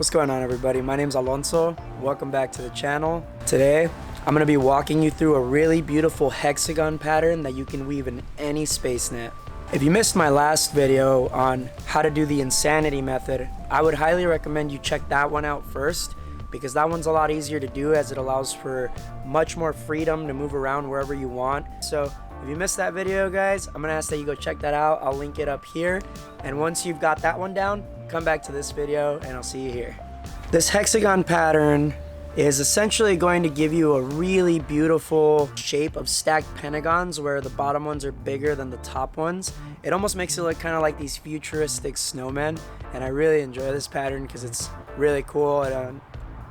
What's going on, everybody? My name's Alonso. Welcome back to the channel. Today I'm going to be walking you through a really beautiful hexagon pattern that you can weave in any Spacenet. If you missed my last video on how to do the insanity method, I would highly recommend you check that one out first, because that one's a lot easier to do as it allows for much more freedom to move around wherever you want. So if you missed that video, guys, I'm gonna ask that you go check that out. I'll link it up here, and once you've got that one down, come back to this video and I'll see you here. This hexagon pattern is essentially going to give you a really beautiful shape of stacked pentagons where the bottom ones are bigger than the top ones. It almost makes it look kind of like these futuristic snowmen, and I really enjoy this pattern because it's really cool. It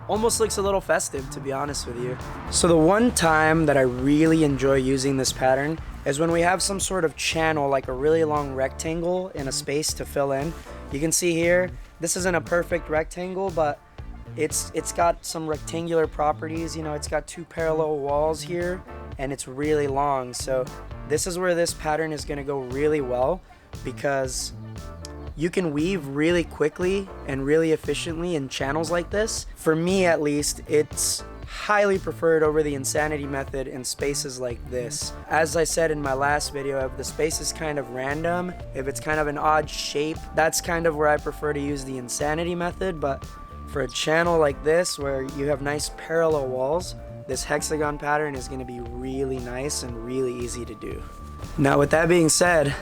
almost looks a little festive, to be honest with you. So the one time that I really enjoy using this pattern is when we have some sort of channel, like a really long rectangle in a space to fill in. You can see here, this isn't a perfect rectangle, but it's got some rectangular properties. You know, it's got two parallel walls here, and it's really long. So this is where this pattern is gonna go really well, because you can weave really quickly and really efficiently in channels like this. For me, at least, it's highly preferred over the insanity method in spaces like this. As I said in my last video, if the space is kind of random, if it's kind of an odd shape, that's kind of where I prefer to use the insanity method. But for a channel like this where you have nice parallel walls, this hexagon pattern is going to be really nice and really easy to do. Now, with that being said,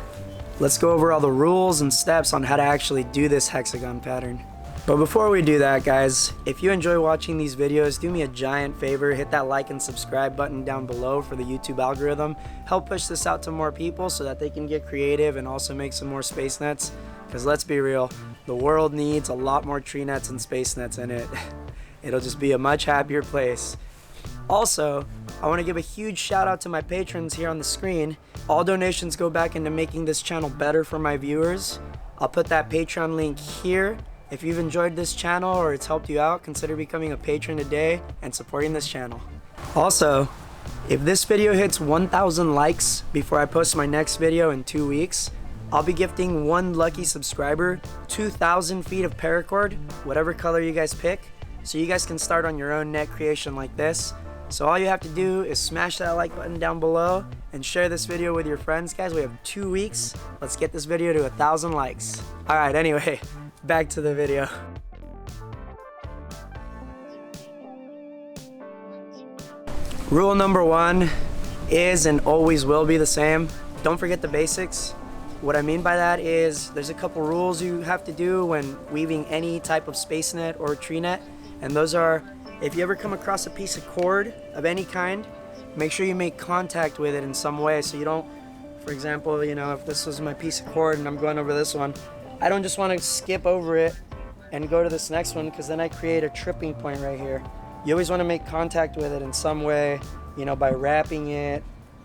let's go over all the rules and steps on how to actually do this hexagon pattern. But before we do that, guys, if you enjoy watching these videos, do me a giant favor, hit that like and subscribe button down below for the YouTube algorithm. Help push this out to more people so that they can get creative and also make some more space nets. Because let's be real, the world needs a lot more tree nets and space nets in it. It'll just be a much happier place. Also, I want to give a huge shout out to my patrons here on the screen. All donations go back into making this channel better for my viewers. I'll put that Patreon link here. If you've enjoyed this channel or it's helped you out, consider becoming a patron today and supporting this channel. Also, if this video hits 1,000 likes before I post my next video in 2 weeks, I'll be gifting one lucky subscriber 2,000 feet of paracord, whatever color you guys pick, so you guys can start on your own net creation like this. So all you have to do is smash that like button down below and share this video with your friends. Guys, we have 2 weeks. Let's get this video to 1,000 likes. Alright, anyway, back to the video. Rule number 1 is and always will be the same. Don't forget the basics. What I mean by that is there's a couple rules you have to do when weaving any type of space net or tree net, and those are, if you ever come across a piece of cord of any kind, make sure you make contact with it in some way. So you don't, for example, you know, if this was my piece of cord and I'm going over this one, I don't just want to skip over it and go to this next one, because then I create a tripping point right here. You always want to make contact with it in some way, you know, by wrapping it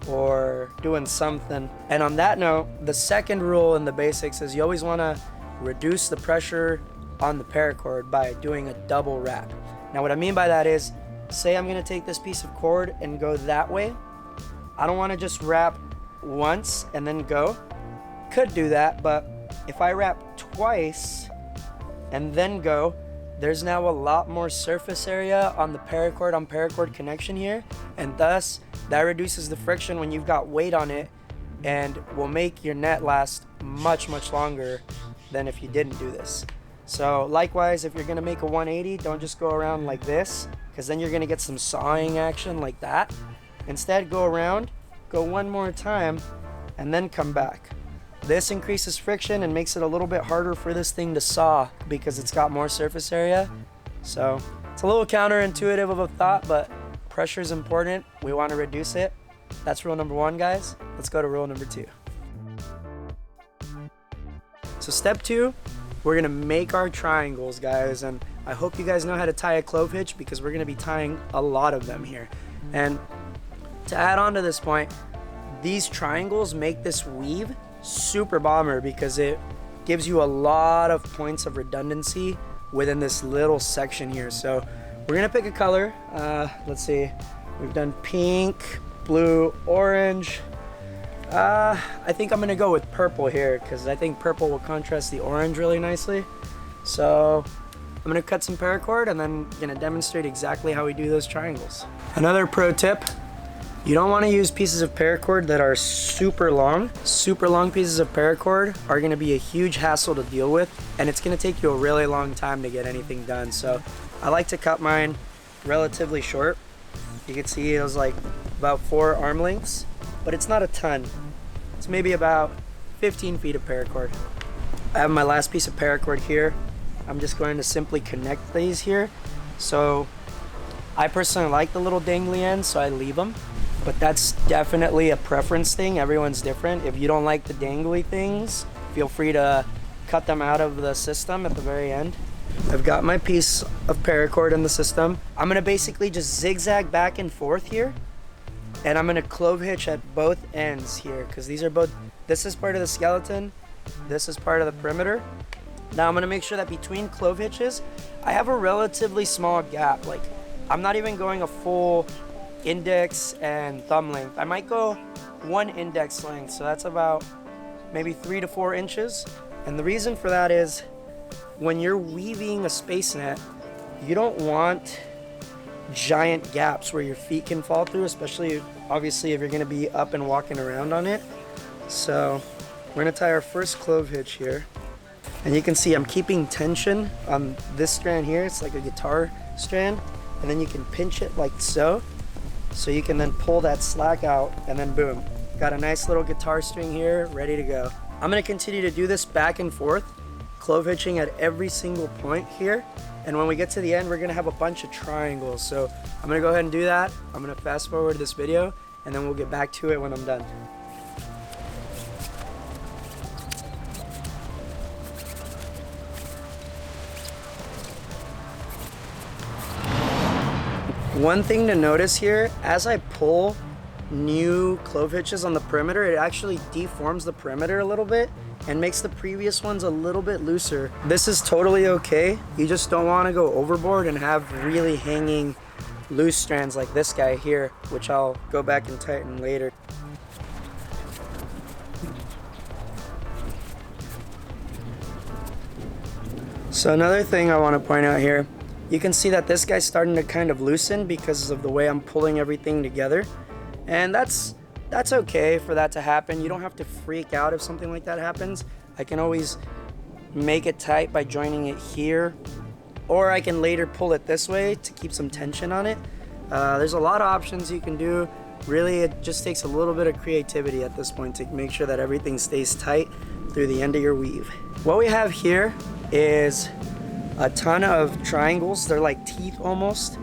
or doing something. And on that note, the second rule in the basics is you always want to reduce the pressure on the paracord by doing a double wrap. Now what I mean by that is, say I'm going to take this piece of cord and go that way. I don't want to just wrap once and then go. Could do that, but if I wrap twice and then go, there's now a lot more surface area on the paracord on paracord connection here, and thus that reduces the friction when you've got weight on it, and will make your net last much longer than if you didn't do this. So likewise, if you're gonna make a 180, don't just go around like this, because then you're gonna get some sawing action like that. Instead, go around, go one more time, and then come back. This increases friction and makes it a little bit harder for this thing to saw because it's got more surface area. So it's a little counterintuitive of a thought, but pressure is important. We want to reduce it. That's rule number 1, guys. Let's go to rule number 2. So step 2, we're gonna make our triangles, guys, and I hope you guys know how to tie a clove hitch, because we're gonna be tying a lot of them here. And to add on to this point, these triangles make this weave super bomber because it gives you a lot of points of redundancy within this little section here. So we're gonna pick a color. Let's see, we've done pink, blue, orange. I think I'm gonna go with purple here because I think purple will contrast the orange really nicely. So I'm gonna cut some paracord and then gonna demonstrate exactly how we do those triangles. Another pro tip, you don't wanna use pieces of paracord that are super long. Super long pieces of paracord are gonna be a huge hassle to deal with, and it's gonna take you a really long time to get anything done. So I like to cut mine relatively short. You can see it was like about 4 arm lengths, but it's not a ton. It's maybe about 15 feet of paracord. I have my last piece of paracord here. I'm just going to simply connect these here. So I personally like the little dangly ends, so I leave them, but that's definitely a preference thing. Everyone's different. If you don't like the dangly things, feel free to cut them out of the system at the very end. I've got my piece of paracord in the system. I'm gonna basically just zigzag back and forth here, and I'm gonna clove hitch at both ends here, because these are both, this is part of the skeleton, this is part of the perimeter. Now I'm gonna make sure that between clove hitches, I have a relatively small gap. Like, I'm not even going a full index and thumb length. I might go 1 index length, so that's about maybe 3 to 4 inches. And the reason for that is, when you're weaving a Spacenet, you don't want giant gaps where your feet can fall through, especially, obviously, if you're gonna be up and walking around on it. So we're gonna tie our first clove hitch here. And you can see I'm keeping tension on this strand here. It's like a guitar strand. And then you can pinch it like so. So you can then pull that slack out, and then boom. Got a nice little guitar string here, ready to go. I'm gonna continue to do this back and forth, clove hitching at every single point here. And when we get to the end, we're gonna have a bunch of triangles. So I'm gonna go ahead and do that. I'm gonna fast forward this video, and then we'll get back to it when I'm done. One thing to notice here, as I pull new clove hitches on the perimeter, it actually deforms the perimeter a little bit and makes the previous ones a little bit looser. This is totally okay. You just don't want to go overboard and have really hanging loose strands like this guy here, which I'll go back and tighten later. So another thing I want to point out here, you can see that this guy's starting to kind of loosen because of the way I'm pulling everything together. And that's okay for that to happen. You don't have to freak out if something like that happens. I can always make it tight by joining it here, or I can later pull it this way to keep some tension on it. There's a lot of options you can do. Really, it just takes a little bit of creativity at this point to make sure that everything stays tight through the end of your weave. What we have here is a ton of triangles. They're like teeth almost.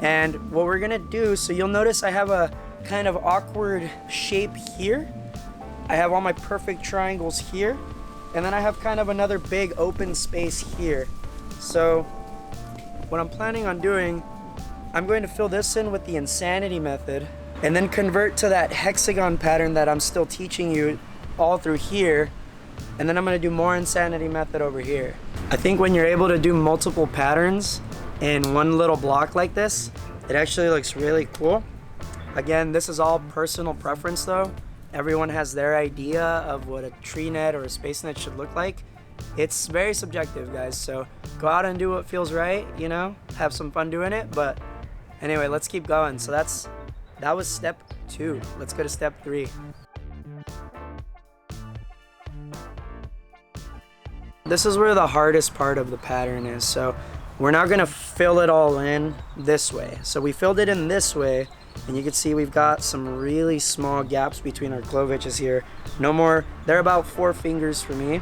And what we're gonna do, so you'll notice I have a kind of awkward shape here. I have all my perfect triangles here. And then I have kind of another big open space here. So what I'm planning on doing, I'm going to fill this in with the insanity method and then convert to that hexagon pattern that I'm still teaching you all through here. And then I'm gonna do more insanity method over here. I think when you're able to do multiple patterns in one little block like this, it actually looks really cool. Again, this is all personal preference though. Everyone has their idea of what a Treenet or a Spacenet should look like. It's very subjective, guys, so go out and do what feels right, you know, have some fun doing it. But anyway, let's keep going. So that was step 2. Let's go to step 3. This is where the hardest part of the pattern is. So we're now gonna fill it all in this way. So we filled it in this way, and you can see we've got some really small gaps between our clove hitches here. No more, they're about 4 fingers for me.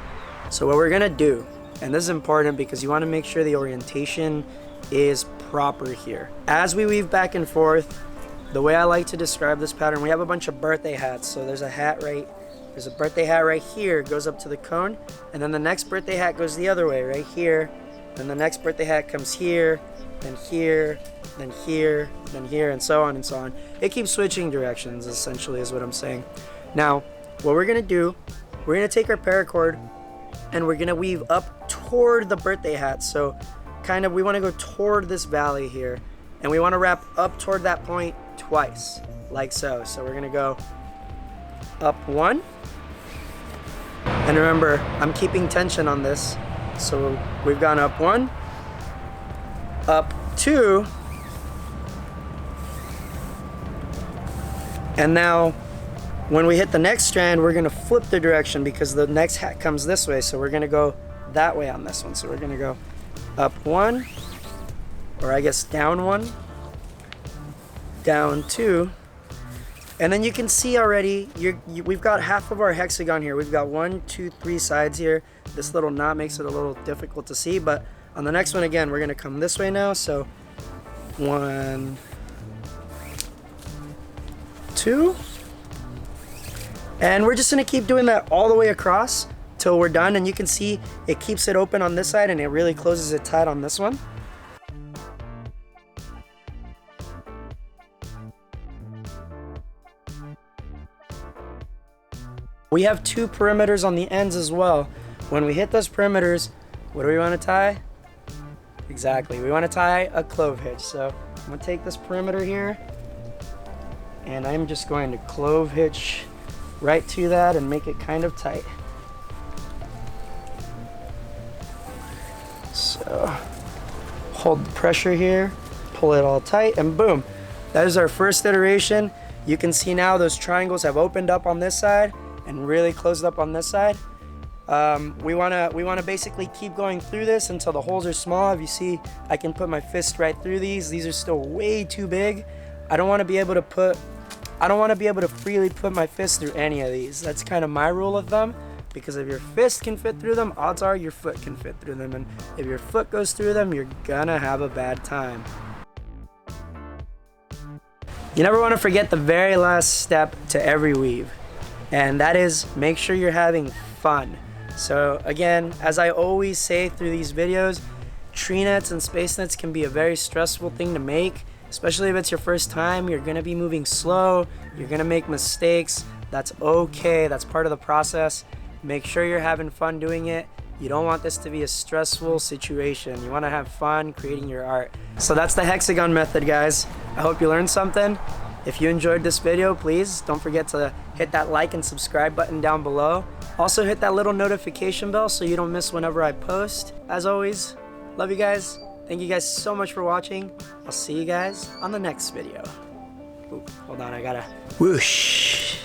So what we're gonna do, and this is important because you wanna make sure the orientation is proper here. As we weave back and forth, the way I like to describe this pattern, we have a bunch of birthday hats. So there's a birthday hat right here, goes up to the cone, and then the next birthday hat goes the other way, right here. Then the next birthday hat comes here, then here, then here, then here, and so on and so on. It keeps switching directions, essentially, is what I'm saying. Now, what we're gonna do, we're gonna take our paracord and we're gonna weave up toward the birthday hat. So kind of, we wanna go toward this valley here, and we wanna wrap up toward that point twice, like so. So we're gonna go up 1, and remember, I'm keeping tension on this. So we've gone up 1, up 2. And now when we hit the next strand, we're gonna flip the direction because the next hat comes this way. So we're gonna go that way on this one. So we're gonna go up 1, or I guess down 1, down 2. And then you can see already, we've got half of our hexagon here. We've got 1, 2, 3 sides here. This little knot makes it a little difficult to see, but on the next one, again, we're gonna come this way now. So 1, 2. And we're just gonna keep doing that all the way across till we're done. And you can see it keeps it open on this side and it really closes it tight on this one. We have 2 perimeters on the ends as well. When we hit those perimeters, what do we want to tie? Exactly, we want to tie a clove hitch. So I'm going to take this perimeter here and I'm just going to clove hitch right to that and make it kind of tight. So hold the pressure here, pull it all tight, and boom. That is our first iteration. You can see now those triangles have opened up on this side and really closed up on this side. We wanna basically keep going through this until the holes are small. If you see, I can put my fist right through these. These are still way too big. I don't want to be able to freely put my fist through any of these. That's kind of my rule of thumb, because if your fist can fit through them, odds are your foot can fit through them. And if your foot goes through them, you're gonna have a bad time. You never want to forget the very last step to every weave, and that is make sure you're having fun. So again, as I always say through these videos, tree nets and space nets can be a very stressful thing to make, especially if it's your first time. You're gonna be moving slow, you're gonna make mistakes. That's okay, that's part of the process. Make sure you're having fun doing it. You don't want this to be a stressful situation. You want to have fun creating your art. So that's the hexagon method, guys. I hope you learned something. If you enjoyed this video, please don't forget to hit that like and subscribe button down below. Also hit that little notification bell so you don't miss whenever I post. As always, love you guys. Thank you guys so much for watching. I'll see you guys on the next video. Ooh, hold on, I gotta whoosh.